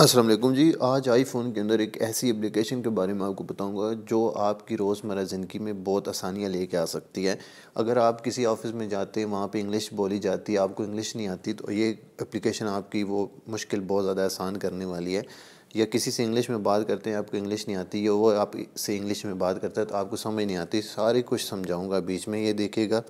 अस्सलाम वालेकुम जी। आज आईफ़ोन के अंदर एक ऐसी एप्लीकेशन के बारे में आपको बताऊंगा जो आपकी रोज़मर्रा ज़िंदगी में बहुत आसानियाँ लेके आ सकती है। अगर आप किसी ऑफ़िस में जाते हैं, वहाँ पे इंग्लिश बोली जाती है, आपको इंग्लिश नहीं आती, तो ये एप्लीकेशन आपकी वो मुश्किल बहुत ज़्यादा आसान करने वाली है। या किसी से इंग्लिश में बात करते हैं, आपको इंग्लिश नहीं आती, या वो आप से इंग्लिश में बात करता है तो आपको समझ नहीं आती, सारी कुछ समझाऊँगा बीच में। ये देखिएगा,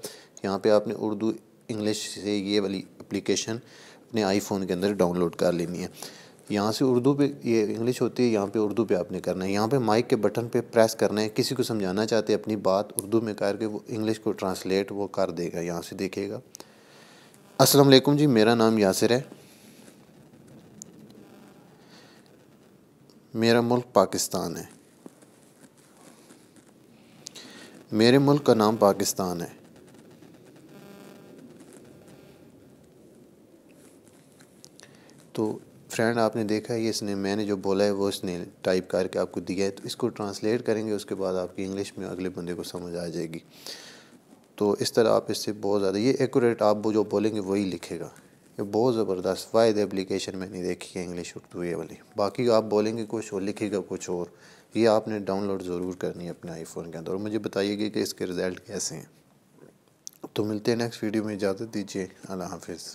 यहाँ पर आपने उर्दू इंग्लिश से ये वाली एप्लीकेशन अपने आईफ़ोन के अंदर डाउनलोड कर लेनी है। यहाँ से उर्दू पे ये इंग्लिश होती है, यहाँ पे उर्दू पे आपने करना है। यहाँ पे माइक के बटन पे प्रेस करना है। किसी को समझाना चाहते हैं अपनी बात उर्दू में करके, वो इंग्लिश को ट्रांसलेट वो कर देगा। यहाँ से देखिएगा। अस्सलाम वालेकुम जी, मेरा नाम यासिर है। मेरा मुल्क पाकिस्तान है। मेरे मुल्क का नाम पाकिस्तान है। तो फ्रेंड, आपने देखा है, ये इसने मैंने जो बोला है वो इसने टाइप करके आपको दिया है, तो इसको ट्रांसलेट करेंगे, उसके बाद आपकी इंग्लिश में अगले बंदे को समझ आ जाएगी। तो इस तरह आप इससे बहुत ज़्यादा ये एक्यूरेट आप वो जो बोलेंगे वही लिखेगा। ये बहुत ज़बरदस्त वाहिद एप्लीकेशन मैंने देखी है इंग्लिश उर्दू ये वाली। बाकी आप बोलेंगे कुछ और, लिखेगा कुछ और। ये आपने डाउनलोड ज़रूर करनी है अपने आईफ़ोन के अंदर, और मुझे बताइएगा कि इसके रिज़ल्ट कैसे हैं। तो मिलते हैं नेक्स्ट वीडियो में, इजाज़त दीजिए। अल्लाह हाफिज़।